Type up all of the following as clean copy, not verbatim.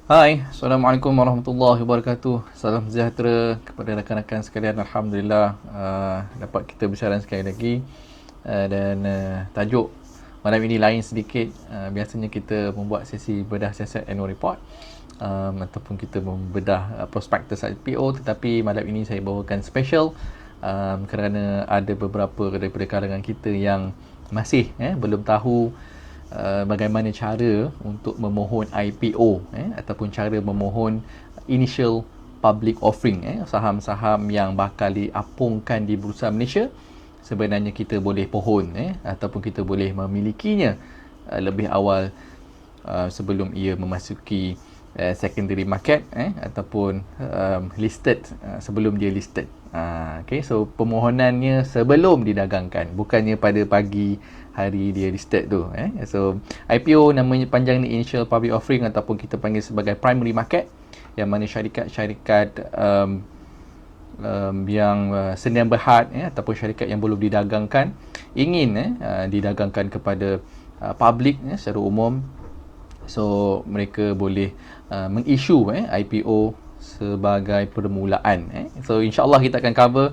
Hai, Assalamualaikum warahmatullahi wabarakatuh. Salam sejahtera kepada rakan-rakan sekalian. Alhamdulillah dapat kita bersiaran sekali lagi. Dan tajuk malam ini lain sedikit. Biasanya kita membuat sesi bedah siasat annual report, ataupun kita membedah prospektus IPO, tetapi malam ini saya bawakan special kerana ada beberapa daripada kalangan kita yang masih belum tahu bagaimana cara untuk memohon IPO ataupun cara memohon initial public offering saham-saham yang bakal diapungkan di Bursa Malaysia. Sebenarnya kita boleh pohon ataupun kita boleh memilikinya lebih awal sebelum ia memasuki secondary market ataupun listed sebelum dia listed. Okay, so permohonannya sebelum didagangkan, bukannya pada pagi hari dia listed tu. So IPO namanya panjang ni initial public offering ataupun kita panggil sebagai primary market, yang mana syarikat-syarikat yang sedia berhad ataupun syarikat yang belum didagangkan ingin didagangkan kepada public secara umum. So mereka boleh mengisu IPO sebagai permulaan. So insyaAllah kita akan cover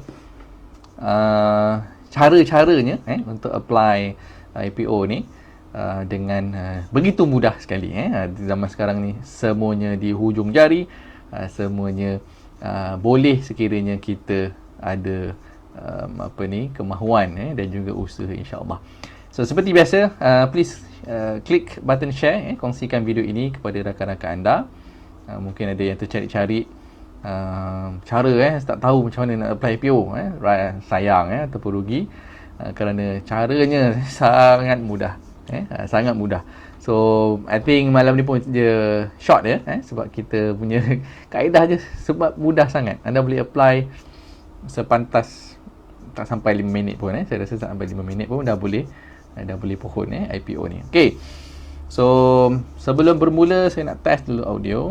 cara-caranya untuk apply IPO ni dengan begitu mudah sekali. Di zaman sekarang ni semuanya di hujung jari, semuanya boleh sekiranya kita ada kemahuan dan juga usaha, insyaAllah. So seperti biasa, please klik button share, kongsikan video ini kepada rakan-rakan anda. Mungkin ada yang tercari-cari cara tak tahu macam mana nak apply IPO, sayang ataupun rugi, kerana caranya sangat mudah, sangat mudah. So I think malam ni pun dia short sebab kita punya kaedah je, sebab mudah sangat. Anda boleh apply sepantas tak sampai 5 minit pun, saya rasa tak sampai 5 minit pun dah boleh pohon IPO ni. Okay, so sebelum bermula saya nak test dulu audio.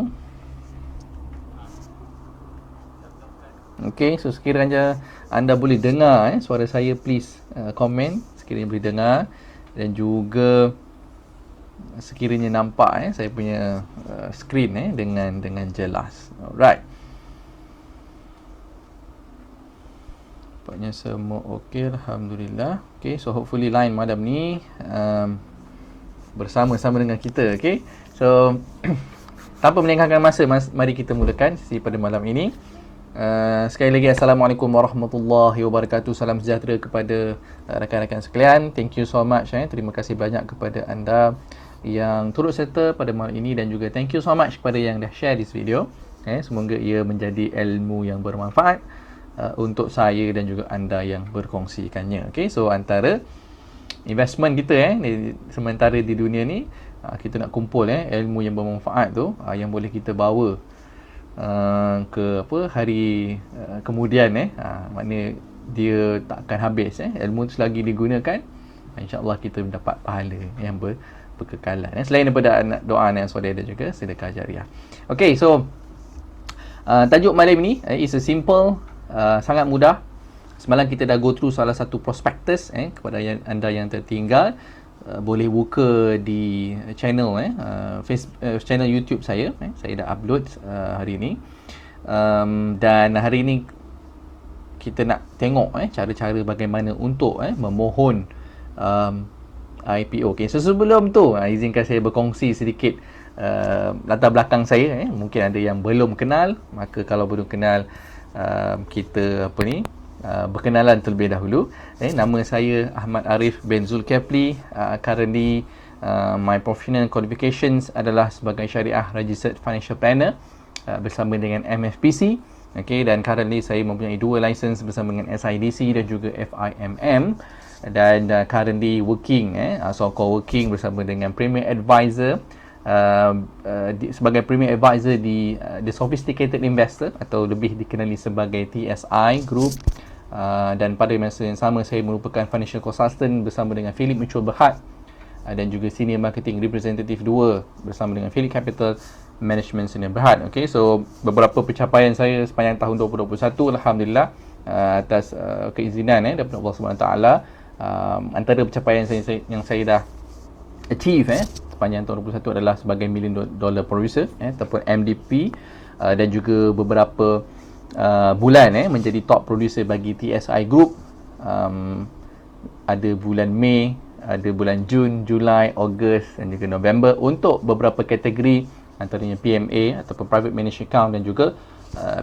Okay, so sekiranya anda boleh dengar suara saya, please komen sekiranya boleh dengar, dan juga sekiranya nampak saya punya screen dengan jelas. Alright, nampaknya semua okey, Alhamdulillah. Okay, so hopefully line malam ni bersama-sama dengan kita. Okay, so tanpa melengahkan masa, mari kita mulakan sesi pada malam ini. Sekali lagi Assalamualaikum warahmatullahi wabarakatuh. Salam sejahtera kepada rakan-rakan sekalian. Thank you so much, terima kasih banyak kepada anda yang turut serta pada malam ini, dan juga thank you so much kepada yang dah share this video. Semoga ia menjadi ilmu yang bermanfaat untuk saya dan juga anda yang berkongsikannya. Okay, so antara investment kita sementara di dunia ni, kita nak kumpul ilmu yang bermanfaat tu, yang boleh kita bawa ke hari kemudian. Maknanya dia tak akan habis. Ilmu tu selagi digunakan, insya-Allah kita mendapat pahala yang berkekalan. Selain daripada doa yang soleh dan juga sedekah jariah. Okay, so tajuk malam ni is a simple, sangat mudah. Semalam kita dah go through salah satu prospektus. Kepada anda yang tertinggal, boleh buka di channel channel YouTube saya. Saya dah upload hari ini, dan hari ini kita nak tengok cara-cara bagaimana untuk memohon IPO. Okay, so sebelum tu izinkan saya berkongsi sedikit latar belakang saya. Mungkin ada yang belum kenal, maka kalau belum kenal, kita berkenalan terlebih dahulu. Nama saya Ahmad Arif bin Zulkifli. Currently my professional qualifications adalah sebagai Syariah Registered Financial Planner bersama dengan MFPC. Okay, dan currently saya mempunyai 2 license bersama dengan SIDC dan juga FIMM, dan currently working so-called working bersama dengan Premier Advisor, sebagai Premier Advisor di The Sophisticated Investor, atau lebih dikenali sebagai TSI Group. Dan pada masa yang sama saya merupakan Financial Consultant bersama dengan Philip Mutual Berhad, dan juga Senior Marketing Representative 2 bersama dengan Philip Capital Management Senior Berhad. Okay, so beberapa pencapaian saya sepanjang tahun 2021, Alhamdulillah, atas keizinan daripada Allah SWT. Antara pencapaian yang saya dah achieve sepanjang tahun 2021 adalah sebagai million dollar producer ataupun MDP, dan juga beberapa bulan menjadi top producer bagi TSI Group. Ada bulan Mei, ada bulan Jun, Julai, Ogos dan juga November untuk beberapa kategori, antaranya PMA ataupun Private Managed Account, dan juga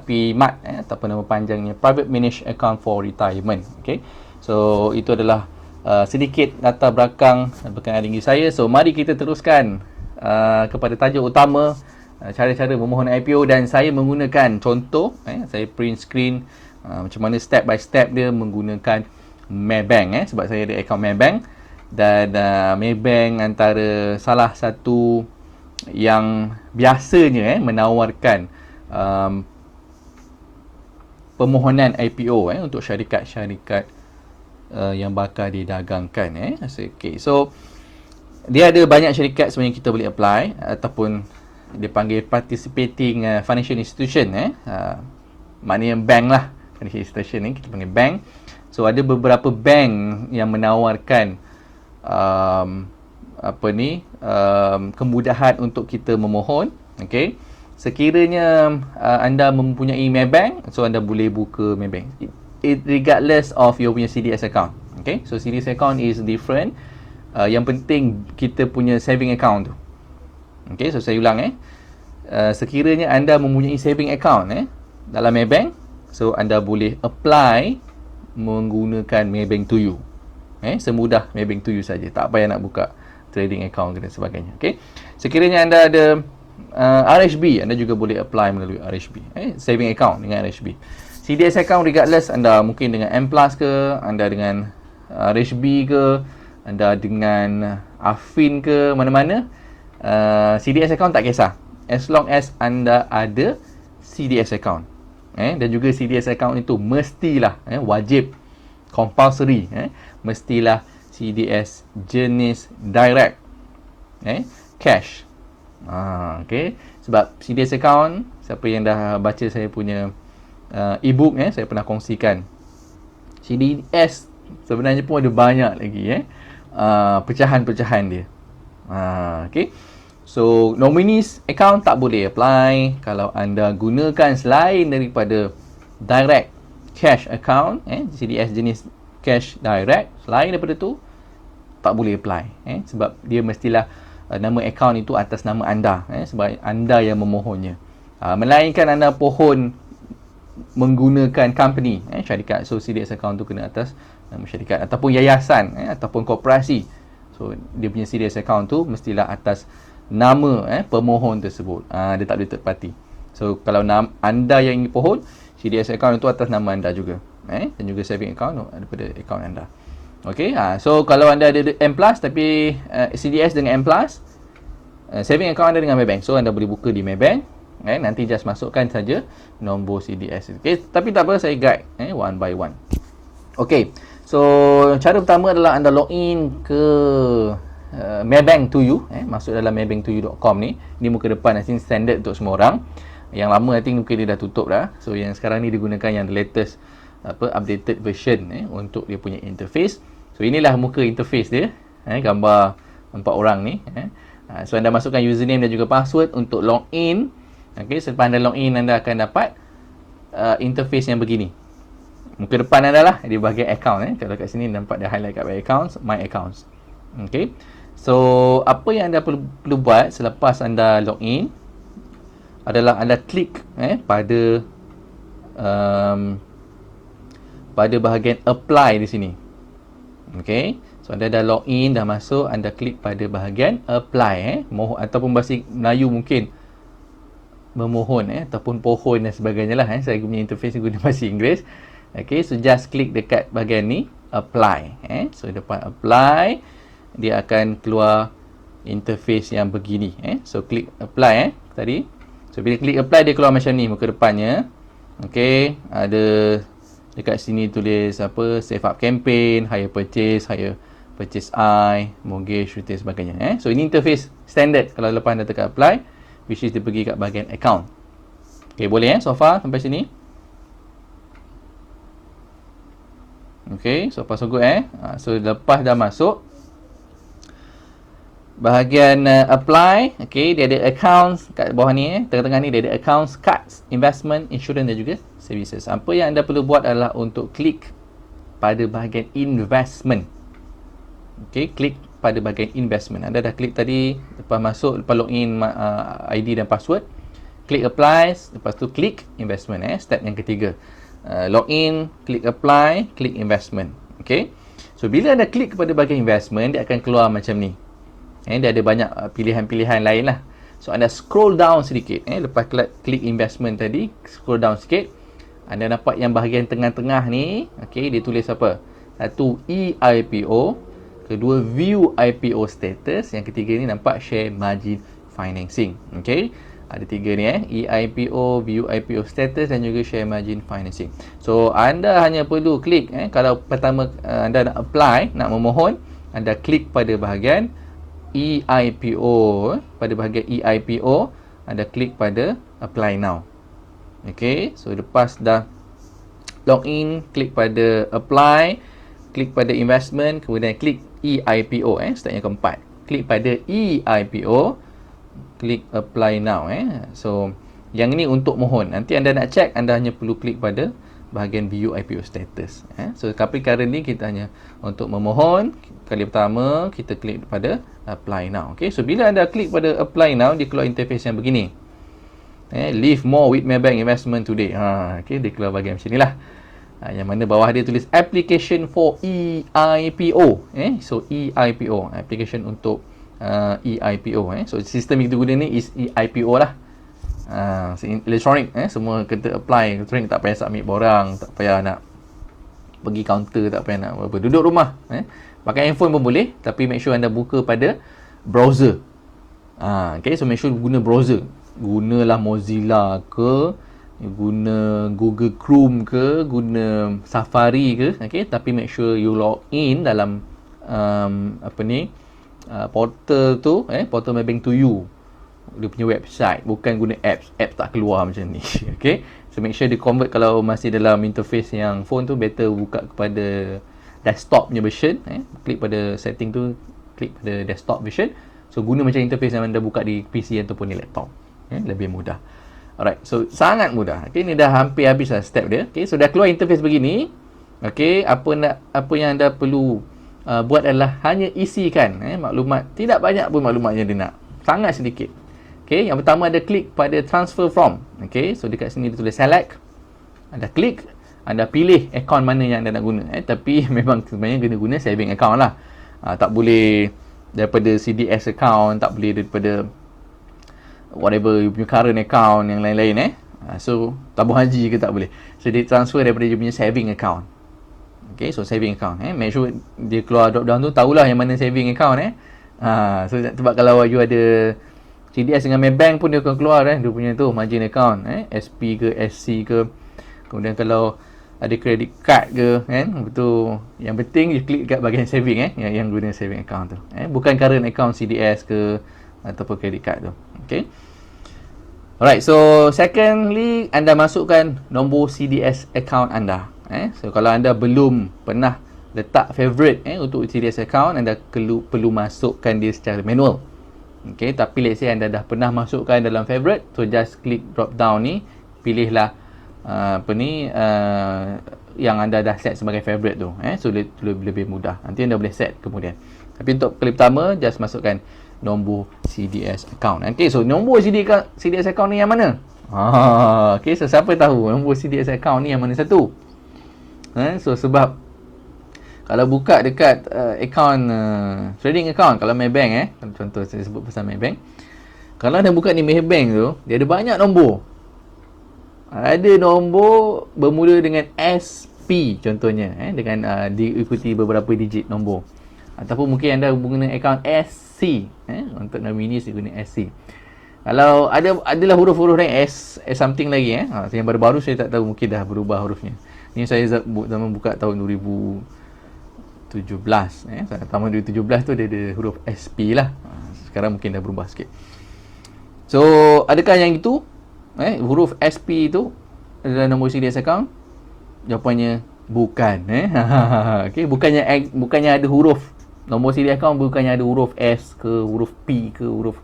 PMAT ataupun nama panjangnya Private Managed Account for Retirement. Okay, so itu adalah sedikit latar belakang berkenaan dengan saya. So mari kita teruskan kepada tajuk utama, cara-cara memohon IPO, dan saya menggunakan contoh, saya print screen macam mana step by step dia menggunakan Maybank, sebab saya ada akaun Maybank, dan Maybank antara salah satu yang biasanya menawarkan permohonan IPO untuk syarikat-syarikat yang bakal didagangkan. Okay. So dia ada banyak syarikat sebenarnya kita boleh apply, ataupun dia panggil participating financial institution, maknanya bank lah, financial institution kita panggil bank. So ada beberapa bank yang menawarkan kemudahan untuk kita memohon. Okay, sekiranya anda mempunyai Maybank, so anda boleh buka Maybank, it regardless of your punya CDS account. Okay, so CDS account is different. Yang penting kita punya saving account tu. Okay, so saya ulang sekiranya anda mempunyai saving account dalam Maybank, so anda boleh apply menggunakan Maybank to you. Semudah Maybank to you saja, tak payah nak buka trading account dan sebagainya. Okay, sekiranya anda ada RHB, anda juga boleh apply melalui RHB, saving account dengan RHB. CDS account regardless, anda mungkin dengan M Plus ke, anda dengan RHB ke, anda dengan Affin ke, mana-mana, CDS account tak kisah, as long as anda ada CDS account. Dan juga CDS account itu mestilah wajib, compulsory, mestilah CDS jenis direct, cash. Okay, sebab CDS account, siapa yang dah baca saya punya e-book, saya pernah kongsikan, CDS sebenarnya pun ada banyak lagi pecahan-pecahan dia. Okay, so nominees account tak boleh apply kalau anda gunakan selain daripada direct cash account, CDS jenis cash direct, selain daripada tu tak boleh apply, sebab dia mestilah nama account itu atas nama anda, sebab anda yang memohonnya. Melainkan anda pohon menggunakan company, syarikat, so CDS account tu kena atas nama syarikat ataupun yayasan, ataupun korporasi, so dia punya CDS account tu mestilah atas nama pemohon tersebut. Dia tak boleh third party. So kalau anda yang ingin pohon, CDS account itu atas nama anda juga, dan juga saving account daripada account anda. Okay, so kalau anda ada M Plus tapi CDS dengan M Plus, saving account anda dengan Maybank, so anda boleh buka di Maybank. Nanti just masukkan saja nombor CDS. Okay, tapi tak apa, saya guide one by one. Okay, so cara pertama adalah anda login ke Maybank to you, masuk dalam maybanktoyou.com ni. Ni muka depan, nanti standard untuk semua orang. Yang lama I think mungkin dia dah tutup dah. So yang sekarang ni digunakan yang the latest updated version untuk dia punya interface. So inilah muka interface dia, gambar 4 orang ni. So anda masukkan username dan juga password untuk login. Okay, selepas anda login, anda akan dapat interface yang begini. Muka depan anda lah di bahagian account. Kalau kat sini nampak dia highlight kat bahagian accounts, my accounts. Okay, so apa yang anda perlu buat selepas anda login adalah anda klik pada bahagian apply di sini. Okay, so anda dah login, dah masuk, anda klik pada bahagian apply, ataupun bahasa Melayu mungkin memohon ataupun pohon dan sebagainya lah. Saya punya interface guna bahasa Inggeris. Okay, so just klik dekat bahagian ni, apply. So depan apply, dia akan keluar interface yang begini. So klik apply tadi. So bila klik apply, dia keluar macam ni muka depannya. Okay, ada dekat sini tulis apa, save up campaign, hire purchase I, mortgage, retail sebagainya. So ini interface standard kalau lepas anda tekan apply, which is dia pergi kat bahagian account. Okay, boleh so far sampai sini. Okay, so far so good. So lepas dah masuk, Bahagian apply, okey, dia ada accounts kat bawah ni, tengah-tengah ni dia ada accounts, cards, investment, insurance dan juga services. Apa yang anda perlu buat adalah untuk klik pada bahagian investment. Okey, klik pada bahagian investment. Anda dah klik tadi, lepas masuk, lepas login ID dan password, klik apply, lepas tu klik investment, step yang ketiga. Login, klik apply, klik investment. Okey. So bila anda klik kepada bahagian investment, dia akan keluar macam ni. Dia ada banyak pilihan-pilihan lain lah. So anda scroll down sedikit, lepas klik investment tadi, scroll down sikit, anda nampak yang bahagian tengah-tengah ni, okey, dia tulis apa? Satu, EIPO. Kedua, view IPO status. Yang ketiga ni nampak share margin financing. Okey, ada tiga ni, EIPO, view IPO status dan juga share margin financing. So anda hanya perlu klik, kalau pertama anda nak apply, nak memohon, anda klik pada bahagian EIPO, pada bahagian EIPO anda klik pada apply now. Okey, so lepas dah login, klik pada apply, klik pada investment, kemudian klik EIPO, step yang keempat. Klik pada EIPO, klik apply now. So yang ini untuk mohon. Nanti anda nak check, anda hanya perlu klik pada bahagian view IPO status. So tapi currently kita hanya untuk memohon. Kali pertama kita klik pada apply now. Okay, so bila anda klik pada apply now, dia keluar interface yang begini. Leave more with Maybank investment today. Okay, dia keluar bahagian macam ni lah. Yang mana bawah dia tulis application for EIPO. So EIPO, application untuk EIPO. So sistem yang kita guna ni is EIPO lah. Electronic, semua kita apply electronic, tak payah submit borang, tak payah nak pergi counter, tak payah nak apa, duduk rumah. Pakai handphone pun boleh, tapi make sure anda buka pada browser. Okay, so make sure guna browser. Gunalah Mozilla ke, guna Google Chrome ke, guna Safari ke, okay? Tapi make sure you log in dalam portal tu, portal Maybank to you, dia punya website, bukan guna apps tak keluar macam ni. Okay, so make sure dia convert. Kalau masih dalam interface yang phone tu, better buka kepada desktop punya version. Klik pada setting tu, klik pada desktop version. So guna macam interface yang anda buka di PC ataupun di laptop, lebih mudah. Alright, so sangat mudah. Okay, ni dah hampir habis lah step dia. Okay, so dah keluar interface begini. Okay, apa yang anda perlu buat adalah hanya isikan maklumat. Tidak banyak pun maklumat yang dia nak, sangat sedikit. Okay, yang pertama ada klik pada transfer from. Okay, so dekat sini dia tulis select. Anda klik, anda pilih akaun mana yang anda nak guna. Tapi memang sebenarnya kena guna saving account lah. Tak boleh daripada CDS account, tak boleh daripada whatever you punya current account yang lain-lain. So tabung haji ke tak boleh. So dia transfer daripada dia punya saving account. Okay, so saving account. Make sure dia keluar drop down tu, tahulah yang mana saving account. So sebab kalau you ada CDS dengan Maybank pun dia akan keluar dia punya tu margin account, SP ke SC ke. Kemudian kalau ada credit card ke, betul. Yang penting you klik dekat bahagian saving, yang guna saving account tu. Bukan current account CDS ke ataupun credit card tu. Okay. Alright, so secondly, anda masukkan nombor CDS account anda. So kalau anda belum pernah letak favorite untuk CDS account, anda perlu masukkan dia secara manual. Okay, tapi let's say anda dah pernah masukkan dalam favorite, so just klik drop down ni, pilihlah yang anda dah set sebagai favorite tu. So lebih mudah. Nanti anda boleh set kemudian. Tapi untuk kali pertama, just masukkan nombor CDS account. Okay, so nombor CDS account ni yang mana? Okay, so siapa tahu nombor CDS account ni yang mana satu? So sebab kalau buka dekat account trading account, kalau Maybank, contoh saya sebut pasal Maybank, kalau anda buka ni Maybank tu, dia ada banyak nombor. Ada nombor bermula dengan SP contohnya, dengan diikuti beberapa digit nombor. Ataupun mungkin anda guna account SC, untuk nomini saya guna SC. Kalau adalah huruf-huruf lain S something lagi, yang baru-baru saya tak tahu, mungkin dah berubah hurufnya. Ni saya zaman buka tahun 2017, tahun 2017 tu dia ada huruf SP lah. Sekarang mungkin dah berubah sikit. So adakah yang itu, huruf SP tu adalah nombor CDS account? Jawapannya bukan. Okay, bukannya ada huruf Nombor siri account bukannya ada huruf S ke, huruf P ke, huruf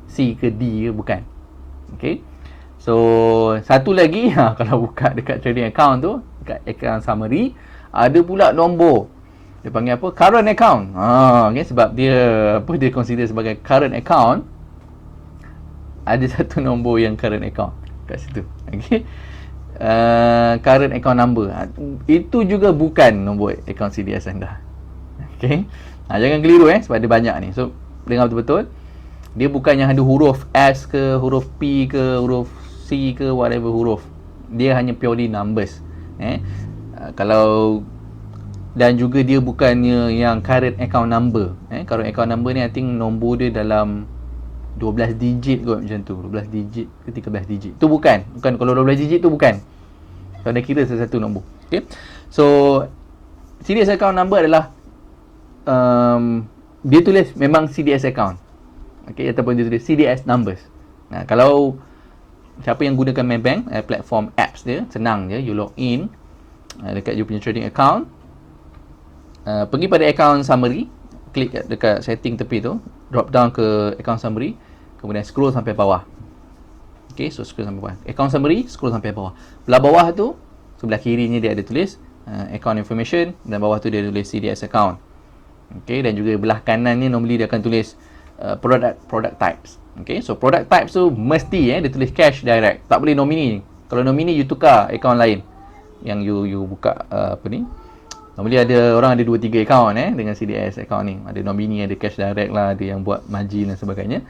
C ke D ke, bukan. Okay. So satu lagi, kalau buka dekat trading account tu, dekat account summary, ada pula nombor, dia panggil apa, current account. Okay, sebab dia dia consider sebagai current account, ada satu nombor yang current account kat situ. Okay. Current account number, itu juga bukan nombor account CDS anda. Okay. Jangan keliru sebab dia banyak ni. So dengar betul-betul, dia bukannya ada huruf S ke, huruf P ke, huruf C ke, whatever huruf. Dia hanya purely numbers. Kalau, dan juga dia bukannya yang current account number. Current account number ni I think nombor dia dalam 12 digit kot, macam tu. 12 digit ke 13 digit. Tu bukan. Kalau 12 digit tu bukan. Kalau dah kira satu nombor. Okay. So CDS account number adalah dia tulis memang CDS account. Okay, ataupun dia tulis CDS numbers. Kalau siapa yang gunakan Maybank, platform apps dia, senang je. You log in dekat you punya trading account, pergi pada account summary, klik dekat setting tepi tu, drop down ke account summary, kemudian scroll sampai bawah. Okay, so scroll sampai bawah. Account summary, scroll sampai bawah. Belah bawah tu, sebelah kirinya dia ada tulis account information, dan bawah tu dia tulis CDS account. Okay, dan juga belah kanannya normally dia akan tulis product types. Okay, so product types tu mesti dia tulis cash direct, tak boleh nomini. Kalau nomini you tukar account lain yang you buka normally ada orang ada 2-3 account dengan CDS account ni. Ada nomini, ada cash direct lah, ada yang buat margin dan sebagainya.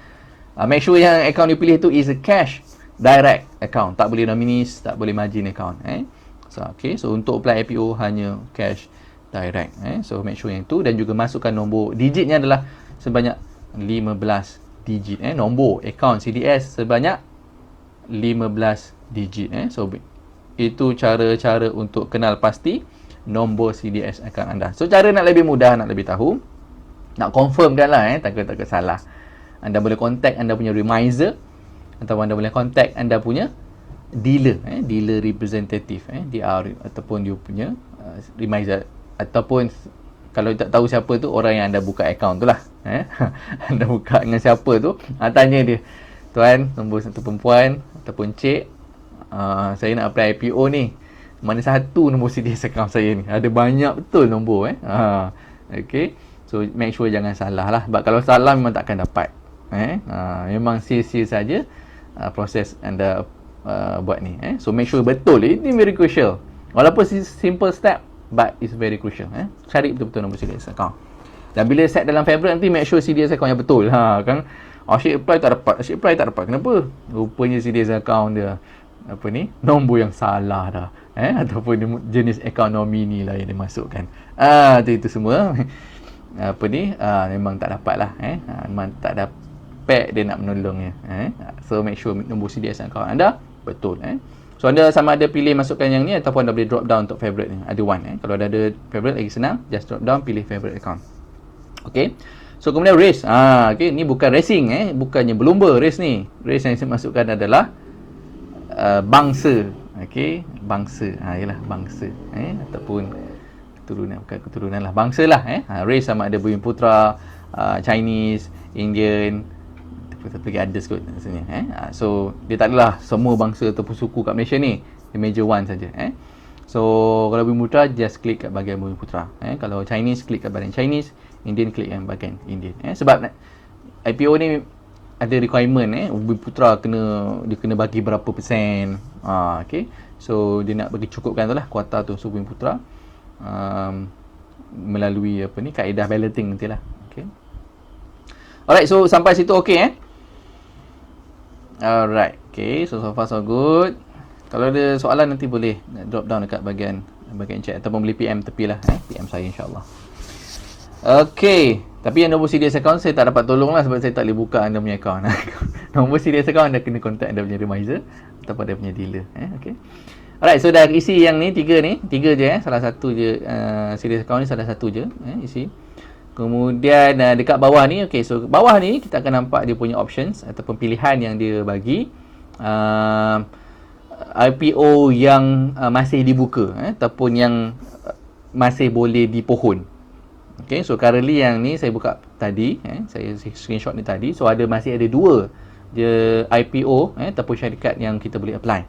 Make sure yang account you pilih tu is a cash direct account, tak boleh nominis, tak boleh margin account. So okay, so untuk apply IPO hanya cash direct. So make sure yang tu, dan juga masukkan nombor digitnya adalah sebanyak 15 digit. Nombor account CDS sebanyak 15 digit. So itu cara-cara untuk kenal pasti nombor CDS account anda. So cara nak lebih mudah, nak lebih tahu, nak confirmkan lah, takut salah, anda boleh contact anda punya remiser, atau anda boleh contact anda punya dealer, dealer representative, DR, ataupun you punya remiser, ataupun kalau tak tahu siapa tu, orang yang anda buka account tu lah. Anda buka dengan siapa tu, tanya dia, tuan, nombor satu perempuan ataupun cik, saya nak apply IPO ni, mana satu nombor CDS account saya ni? Ada banyak betul nombor. Okay, so make sure jangan salah lah, sebab kalau salah memang takkan dapat. Memang sia-sia saja proses anda buat ni. So make sure betul. Ini very crucial. Walaupun simple step, but it's very crucial. Cari betul-betul nombor CDS account. Dan bila set dalam favorite nanti, make sure CDS account yang betul. Kan asyik apply tak dapat. Kenapa? Rupanya CDS account dia nombor yang salah dah. Ataupun jenis account nomini lah yang dimasukkan. Itu semua memang tak dapat lah. Memang tak dapat dia nak menolongnya. So make sure nombor CDS account anda betul. So anda sama ada pilih masukkan yang ni, ataupun anda boleh drop down untuk favorite ni. Ada one. Kalau ada favorite lagi senang, just drop down, pilih favorite account. Okay. So kemudian race. Okay, ni bukan racing, bukannya berlumba race ni. Race yang saya masukkan adalah bangsa. Okay, bangsa. Ialah bangsa. Ataupun keturunan, bukan keturunan lah, bangsa lah. Race sama ada Bumiputera, Chinese, Indian, pergi others kot maksudnya. So dia tak adalah semua bangsa ataupun suku kat Malaysia ni, dia major one saja. So kalau Bumiputera, just klik kat bahagian Bumiputera. Kalau Chinese, klik kat bahagian Chinese. Indian, klik kat bahagian Indian. Sebab IPO ni ada requirement, Bumiputera dia kena bagi berapa persen. Okay, so dia nak bagi cukupkan tu lah kuota tu. So Bumiputera melalui kaedah balloting nanti lah. Okay. Alright, so sampai situ okay. Alright, okay, so far so good. Kalau ada soalan nanti boleh drop down dekat bahagian chat, ataupun boleh PM tepi lah, PM saya insyaAllah. Okay, tapi yang nombor CDS account saya tak dapat tolong lah, sebab saya tak boleh buka anda punya account. Nombor CDS account anda kena contact anda punya remiser ataupun anda punya dealer. Okay. Alright, so dah isi yang ni, tiga je. Salah satu je, CDS account ni salah satu je isi. Kemudian dekat bawah ni, okay, so bawah ni kita akan nampak dia punya options ataupun pilihan yang dia bagi. IPO yang masih dibuka ataupun yang masih boleh dipohon. Okay, so currently yang ni saya buka tadi, saya screenshot ni tadi. So masih ada 2 je IPO ataupun syarikat yang kita boleh apply.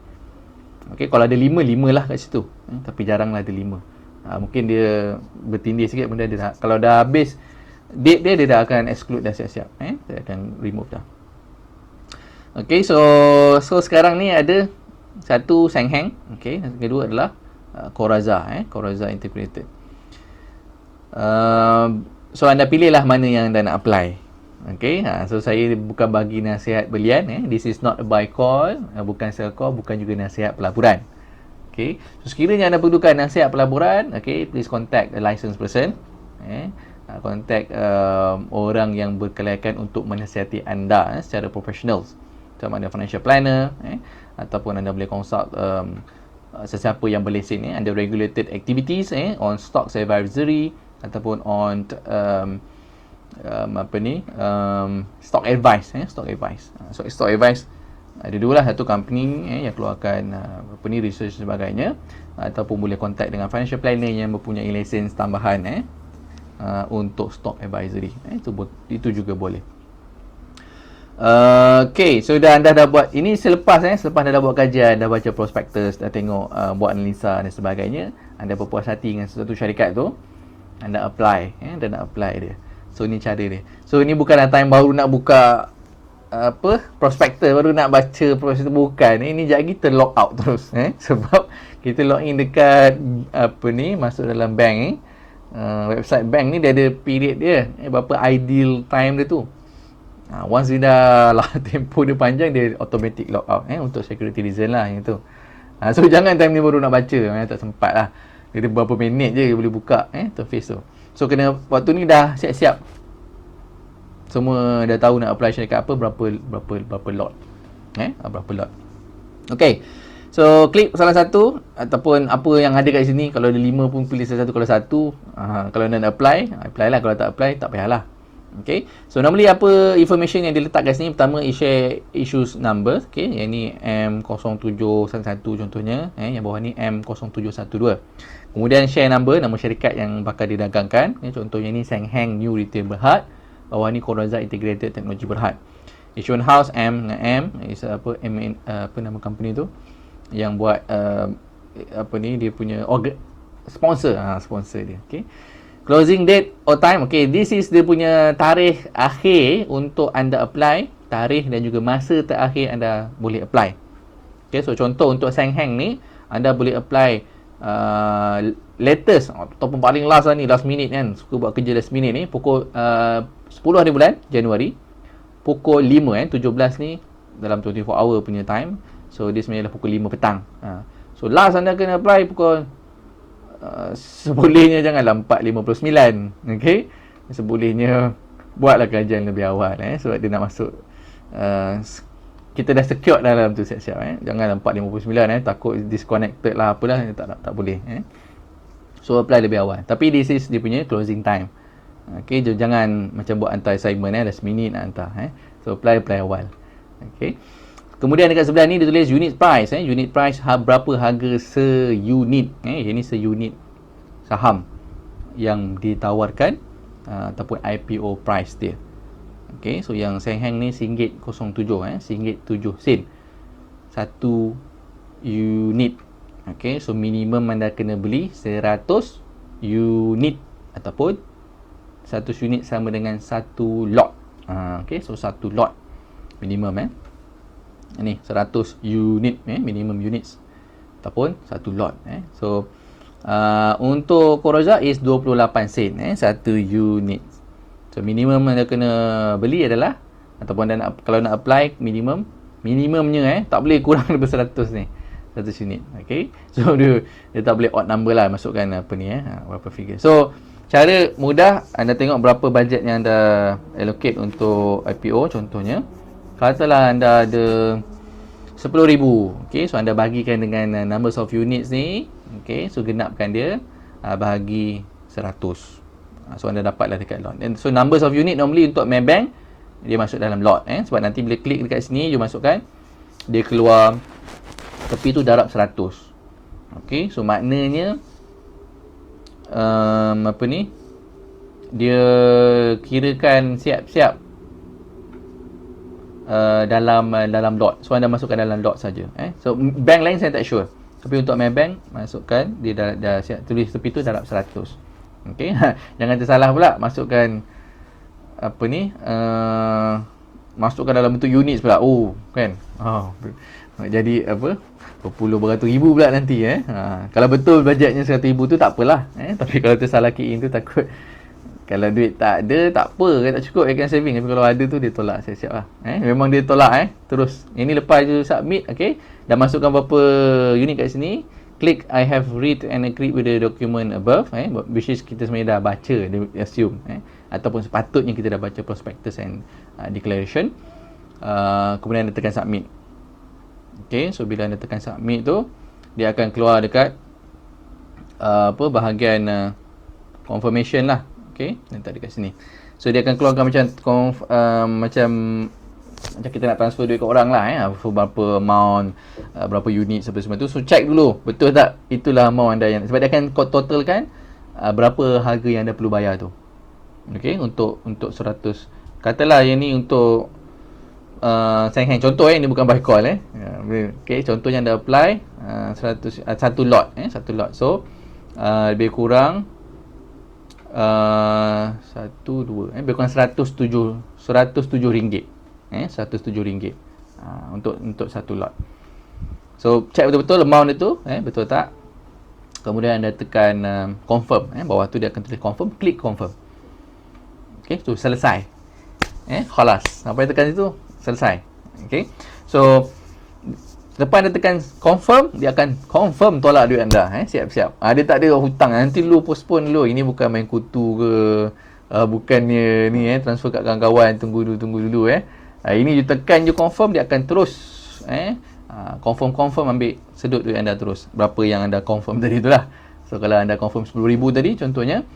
Okay, kalau ada 5 lah kat situ. Tapi jaranglah ada 5. Mungkin dia bertindih sikit, benda dia dah, kalau dah habis date dia dah akan exclude dah siap-siap. Dia akan remove dah. Okay, so sekarang ni ada satu Sengheng. Okay, yang kedua adalah Coraza. Coraza Integrated. So anda pilihlah mana yang anda nak apply. Okay, so saya bukan bagi nasihat belian. This is not a buy call, bukan sell call, bukan juga nasihat pelaburan. Okay, so sekiranya anda perlukan nasihat pelaburan, okay, please contact a licensed person. Contact orang yang berkelayakan untuk menasihati anda secara profesional. Sama ada financial planner, ataupun anda boleh consult sesiapa yang berlesen under regulated activities, on stocks advisory, ataupun on stock advice. Stock advice. So stock advice ada 2 lah, satu company yang keluarkan research dan sebagainya, ataupun boleh contact dengan financial planner yang mempunyai lesen tambahan untuk stock advisory. Itu juga boleh. Okay, so anda dah buat ini selepas anda dah buat kajian, dah baca prospectus, dah tengok buat analisa dan sebagainya, anda berpuas hati dengan sesuatu syarikat tu, anda apply, dan nak apply dia. So ni cara dia. So ni bukanlah time baru nak buka prospectus, baru nak baca prospectus, bukan. Ini sekejap lagi terlog out terus, sebab kita login dekat masuk dalam bank website bank ni, dia ada period dia, berapa ideal time dia tu. Once dia dah lah tempoh dia panjang, dia automatic log out untuk security reason lah yang tu. So jangan time ni baru nak baca, tak sempat lah. Dia ada berapa minit je boleh buka interface tu. So kena waktu ni dah siap-siap. Semua dah tahu nak apply syarikat apa, berapa lot. Berapa lot. Okay. So klik salah satu, ataupun apa yang ada kat sini. Kalau ada 5 pun pilih salah satu. Kalau satu, kalau nak apply lah. Kalau tak apply, tak payahlah. Okay, so normally apa information yang diletak kat sini? Pertama, share issues number. Okay, yang ni M0711 contohnya, yang bawah ni M0712. Kemudian share number, nama syarikat yang bakal didagangkan. Contohnya ni Sengheng New Retail Berhad, bawah ni Coraza Integrated Technology Berhad. Issuance house M dengan M, apa nama company tu yang buat dia punya sponsor, sponsor dia. Okay, closing date or time. Okay, this is dia punya tarikh akhir untuk anda apply, tarikh dan juga masa terakhir anda boleh apply. Okay, so contoh untuk Sengheng ni, anda boleh apply latest ataupun paling last lah ni, last minute kan, suka buat kerja last minute ni, pukul 10 hari bulan Januari, pukul 5 17 ni, dalam 24 hour punya time. So this sebenarnya pukul 5 petang. So last anda kena apply pukul sebolehnya janganlah 4.59. Okay, sebolehnya buatlah kajian lebih awal sebab dia nak masuk, kita dah secure dalam tu siap-siap. Janganlah 4.59 takut disconnected lah apalah, tak boleh. So apply lebih awal. Tapi this is dia punya closing time. Okay, jangan macam buat hantar assignment last minute nak hantar. So apply awal. Okay, kemudian dekat sebelah ni dia tulis unit price. Unit price berapa harga se-unit. Ini se-unit saham yang ditawarkan, ataupun IPO price dia. Okay, so yang Sengheng ni RM1.07, RM1.07 satu unit. Okay, so minimum anda kena beli 100 unit, ataupun 100 unit sama dengan 1 lot. Okay, so 1 lot minimum ni 100 unit minimum units, ataupun 1 lot. So untuk Coraza is 28 sen 1 unit. So minimum anda kena beli adalah, ataupun anda nak, kalau nak apply minimumnya tak boleh kurang daripada 100 ni, 100 unit. Okay, so dia tak boleh odd number lah, masukkan apa ni berapa figure. So cara mudah, anda tengok berapa bajet yang anda allocate untuk IPO. Contohnya katalah anda ada 10,000. Okay, so anda bagikan dengan numbers of units ni. Okay, so genapkan dia bahagi 100. So anda dapatlah dekat lot. And so numbers of unit normally untuk Maybank dia masuk dalam lot. Sebab nanti bila klik dekat sini, you masukkan, dia keluar tepi tu darab 100. Okay, so maknanya dia kirakan siap-siap dalam dot. So anda masukkan dalam dot saja. So bank lain saya tak sure. Tapi untuk Maybank masukkan dia dah siap tulis tepi tu darab 100. Okey. Jangan tersalah pula masukkan apa ni masukkan dalam bentuk unit pula. Oh, kan. Jadi apa? Berpuluh beratus ribu pula nanti kalau betul bajetnya 100,000 tu tak apalah tapi kalau tersalah key in tu takut kalau duit tak ada tak apa kan, tak cukup account saving, tapi kalau ada tu dia tolak siap-siap lah memang dia tolak terus ini lepas je submit. Okay, dah masukkan berapa unit kat sini, click I have read and agreed with the document above which is kita sebenarnya dah baca, dia assume ataupun sepatutnya kita dah baca prospectus and declaration. Kemudian anda tekan submit. Okay, so bila anda tekan submit tu dia akan keluar dekat bahagian confirmation lah. Okay, letak dekat sini. So dia akan keluarkan macam kita nak transfer duit ke orang lah berapa amount, berapa unit semua tu. So check dulu betul tak itulah amount anda yang, sebab dia akan totalkan berapa harga yang anda perlu bayar tu. Okay, untuk 100 katalah yang ni untuk second hand contoh ni bukan buy call Okay, contohnya anda apply 100 satu lot satu lot. So lebih kurang lebih kurang 107 ringgit 107 ringgit untuk satu lot. So check betul-betul amount itu betul tak. Kemudian anda tekan confirm bawah tu dia akan tulis confirm, klik confirm. Okay, so selesai khalas, sampai tekan situ selesai. Okay, so lepas anda tekan confirm, dia akan confirm tolak duit anda siap-siap. Dia tak ada hutang nanti lu postpone dulu, ini bukan main kutu ke bukannya ni transfer kat kawan-kawan, tunggu dulu ini you tekan je confirm, dia akan terus confirm ambil sedut duit anda terus berapa yang anda confirm tadi tu lah. So kalau anda confirm 10,000 tadi contohnya,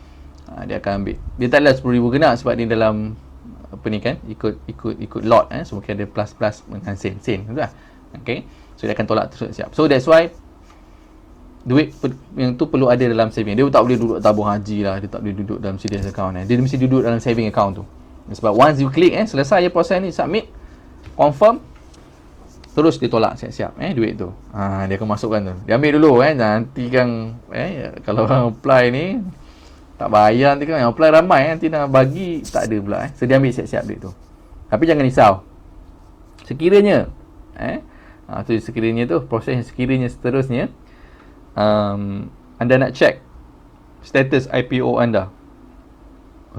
dia akan ambil, dia tak adalah 10,000 kena sebab dia dalam apa ni kan ikut lot so mungkin ada plus dengan sen betul lah. Okay, so dia akan tolak terus siap. So that's why duit yang tu perlu ada dalam saving. Dia tak boleh duduk tabung haji lah, dia tak boleh duduk dalam CDS account dia mesti duduk dalam saving account tu. Sebab once you click selesai je proses ni, submit, confirm, terus dia tolak siap-siap duit tu. Dia akan masukkan tu, dia ambil dulu nanti kan kalau orang apply ni tak bayar nanti kan, yang apply ramai nanti nak bagi tak ada pula so dia ambil siap-siap duit tu. Tapi jangan risau, sekiranya sekiranya tu proses sekiranya seterusnya anda nak check status IPO anda.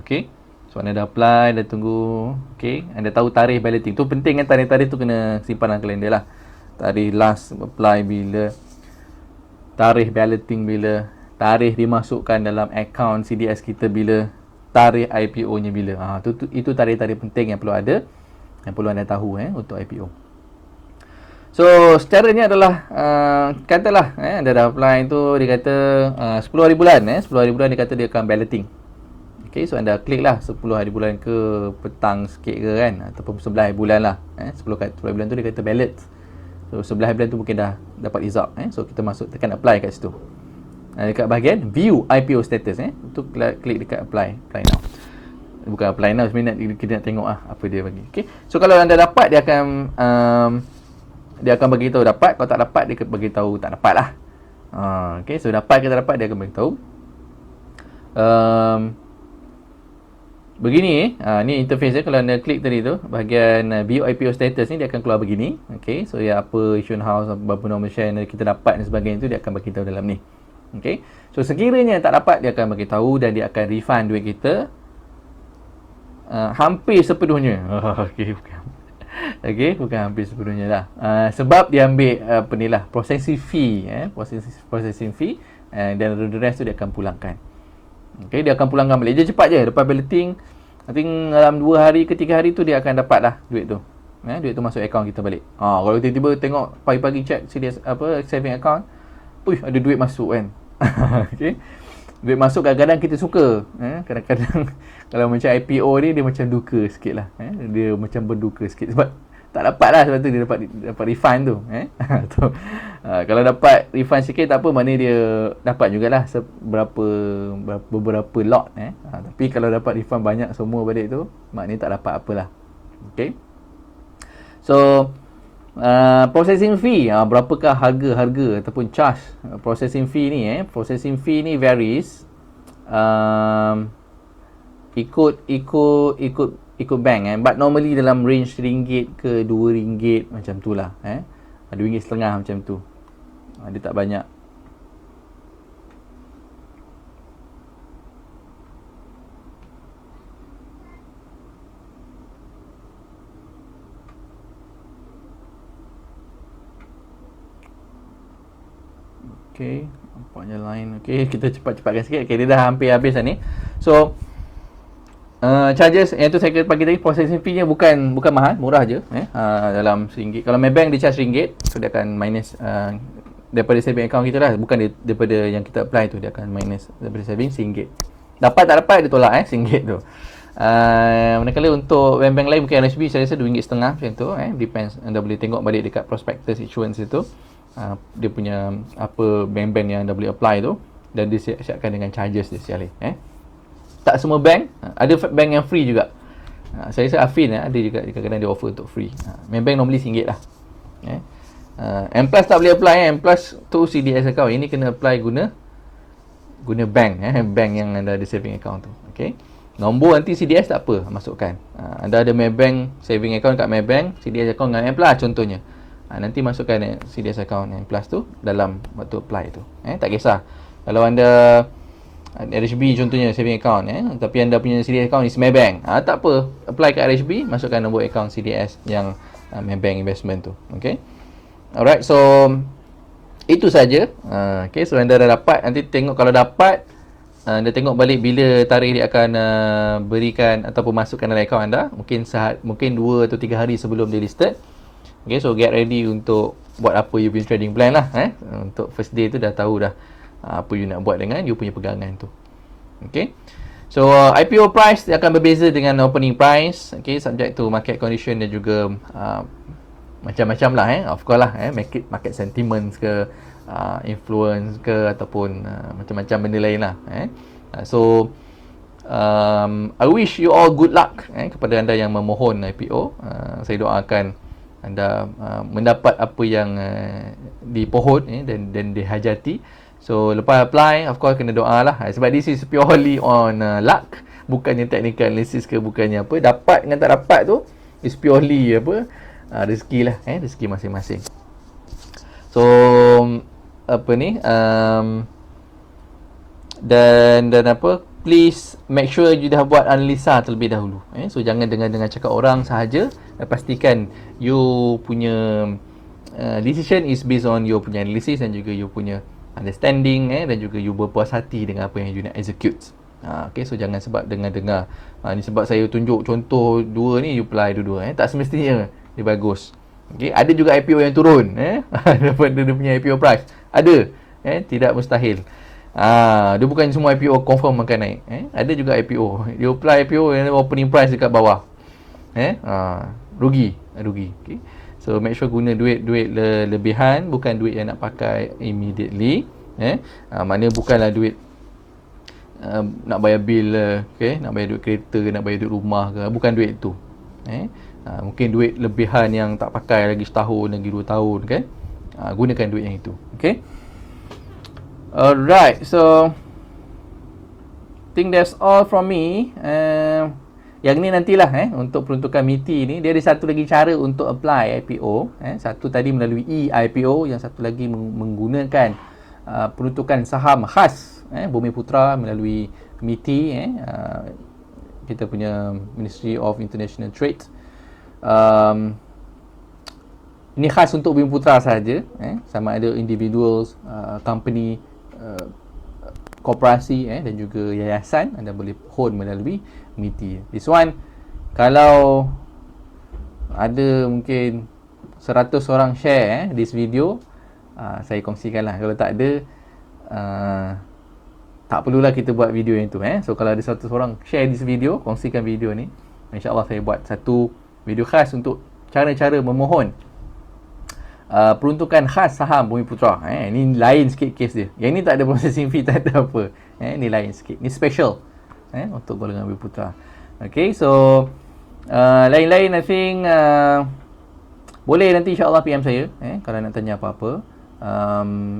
Okay, so anda dah apply, dah tunggu. Okay, anda tahu tarikh balloting tu penting kan, tarikh-tarikh tu kena simpan dalam kalender lah. Tarikh last apply bila, tarikh balloting bila, tarikh dimasukkan dalam akaun CDS kita bila, tarikh IPO nya bila. Itu tarikh-tarikh penting yang perlu ada, yang perlu anda tahu untuk IPO. So secaranya adalah katalah anda dah apply tu, dia kata 10 hari bulan 10 hari bulan dia kata dia akan balloting. Okay, so anda klik lah 10 hari bulan ke petang sikit ke kan, ataupun 11 hari bulan lah 10 hari bulan tu dia kata ballot. So 11 hari bulan tu mungkin dah dapat result so kita masuk tekan apply kat situ. Dekat bahagian view IPO status tu klik dekat apply now. Bukan apply now sebenarnya, kita nak tengok apa dia bagi. Okay, so kalau anda dapat dia akan bagi tahu dapat, kalau tak dapat dia bagi tahu tak dapat lah. Okay, so dapat ke tak dapat dia akan bagi tahu. Begini ni interface kalau anda klik tadi tu bahagian view IPO status ni, dia akan keluar begini. Okay, so apa issue house, berapa normal share yang kita dapat dan sebagainya tu dia akan bagi tahu dalam ni. Okay, so sekiranya tak dapat dia akan bagi tahu dan dia akan refund duit kita hampir sepenuhnya. Bukan hampir sepenuhnya lah. Sebab dia ambil processing fee processing fee dan the rest tu dia akan pulangkan. Okay, dia akan pulangkan balik. Dia cepat je lepas balloting. I think dalam 2 hari ke 3 hari tu dia akan dapat dah duit tu. Duit tu masuk akaun kita balik. Kalau tiba-tiba tengok pagi-pagi check CDS saving account, ada duit masuk kan. Okay, duit masuk kadang-kadang kita suka kadang-kadang kalau macam IPO ni dia macam duka sikit lah dia macam berduka sikit sebab tak dapat lah, sebab tu dia dapat refund tu Kalau dapat refund sikit tak apa, mana dia dapat jugalah beberapa lot tapi kalau dapat refund banyak semua balik tu, maknanya tak dapat apalah. Okay. So processing fee, berapakah harga ataupun charge processing fee ni? Processing fee ni varies ikut bank but normally dalam range RM1 ke RM2 macam tu lah RM2.50 macam tu. Dia tak banyak. Okay, nampaknya line. Okay, kita cepat-cepatkan sikit. Okay, dia dah hampir habis dah ni. So charges yang tu saya kata pagi tadi, processing fee nya bukan mahal, murah je dalam RM1. Kalau Maybank dia charge RM1, so dia akan minus daripada saving account kita lah, bukan daripada yang kita apply tu, dia akan minus daripada saving RM1. Dapat tak dapat dia tolak RM1 tu. Manakala untuk bank-bank lain mungkin RHB saya rasa RM2.50 macam tu depends. Anda boleh tengok balik dekat prospectus issuance itu dia punya apa bank-bank yang anda boleh apply tu, dan dia siapkan dengan charges dia sekali. Tak semua bank, ada bank yang free juga. Saya rasa Affin ada juga kadang-kadang dia offer untuk free. Maybank normally RM1 lah. M Plus tak boleh apply. M Plus tu CDS account. Ini kena apply guna bank bank yang anda ada saving account tu. Okay. Nombor nanti CDS tak apa, masukkan. Anda ada Maybank saving account kat Maybank, CDS account dengan M Plus contohnya. Nanti masukkan CDS account M Plus tu dalam waktu apply tu. Tak kisah. Kalau anda RHB contohnya saving account tapi anda punya CDS account is Maybank, tak apa, apply kat RHB, masukkan nombor account CDS yang Maybank investment tu. Okay. Alright, so itu saja. Okay, so anda dah dapat, nanti tengok kalau dapat anda tengok balik bila tarikh dia akan berikan ataupun masukkan dalam account anda, mungkin 2 atau 3 hari sebelum dia listed. Okay, so get ready untuk buat apa you punya trading plan lah. Untuk first day tu dah tahu dah apa you nak buat dengan you punya pegangan tu. Okay, so IPO price dia akan berbeza dengan opening price. Okay, subject to market condition dan juga macam-macam lah of course lah market sentiments ke influence ke ataupun macam-macam benda lain lah so I wish you all good luck kepada anda yang memohon IPO. Saya doakan anda mendapat apa yang dipohon dan dihajati. So lepas apply, of course kena doa lah sebab this is purely on luck, bukannya technical analysis ke bukannya apa. Dapat dengan tak dapat tu is purely rezeki lah, rezeki masing-masing. So apa ni dan apa, please make sure you dah buat analisa terlebih dahulu. So jangan dengan cakap orang sahaja. Pastikan you punya decision is based on you punya analysis dan juga you punya understanding dan juga you berpuas hati dengan apa yang you nak execute. Okay, so jangan sebab dengar ni sebab saya tunjuk contoh dua ni you apply dua-dua. Tak semestinya dia bagus. Okay, ada juga IPO yang turun daripada dia punya IPO price. Ada, tidak mustahil. Dia bukan semua IPO confirm akan naik. Ada juga IPO dia apply IPO yang opening price dekat bawah. Rugi. Okay. So make sure guna duit lebihan, bukan duit yang nak pakai immediately. Mana bukanlah duit nak bayar bil, okay, nak bayar duit kereta ke, nak bayar duit rumah ke, bukan duit tu. Mungkin duit lebihan yang tak pakai lagi setahun, lagi 2 tahun kan. Gunakan duit yang itu. Okay. Alright, so think that's all from me. Yang ni nantilah untuk peruntukan MITI ni, dia ada satu lagi cara untuk apply IPO. Satu tadi melalui e-IPO, yang satu lagi menggunakan peruntukan saham khas Bumiputra melalui MITI, kita punya Ministry of International Trade. Ini khas untuk Bumiputra sahaja, sama ada individuals, company, koperasi dan juga yayasan, anda boleh hold melalui MITI. This one, kalau ada mungkin 100 orang share this video, saya kongsikanlah. Kalau tak ada, tak perlulah kita buat video yang tu. So kalau ada 100 orang share this video, kongsikan video ni, InsyaAllah saya buat satu video khas untuk cara-cara memohon peruntukan khas saham Bumiputera. Ni lain sikit kes dia. Yang ni tak ada processing fee, tak ada apa. Ni lain sikit. Ni special untuk golongan Bumiputera. Okay, so lain-lain I think boleh nanti insyaAllah PM saya kalau nak tanya apa-apa.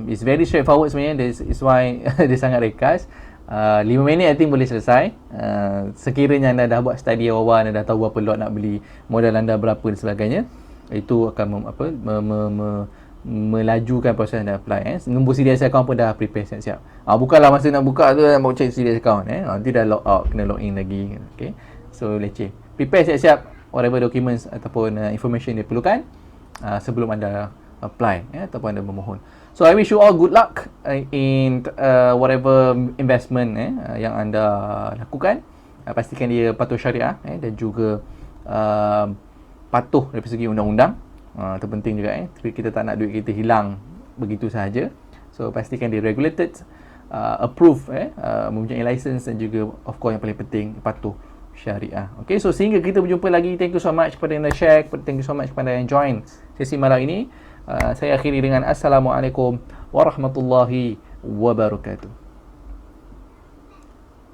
It's very straightforward sebenarnya. That's why dia sangat ringkas. 5 minit I think boleh selesai. Sekiranya anda dah buat study awal, anda dah tahu berapa lot nak beli, modal anda berapa dan sebagainya, itu akan melajukan proses anda apply. Nombor CDS account pun dah prepare siap-siap. Bukanlah masa nak buka tu nak check CDS account. Nanti dah log out, kena log in lagi. Okay, so leceh. Prepare siap-siap whatever documents ataupun information dia perlukan sebelum anda apply ataupun anda memohon. So I wish you all good luck in whatever investment yang anda lakukan. Pastikan dia patuh syariah dan juga patuh dari segi undang-undang. Terpenting juga kita tak nak duit kita hilang begitu sahaja. So pastikan dia regulated, approved, mempunyai license dan juga of course yang paling penting patuh syariah. Okay, so sehingga kita berjumpa lagi. Thank you so much kepada yang dah share, thank you so much kepada yang join sesi malam ini. Saya akhiri dengan Assalamualaikum warahmatullahi wabarakatuh.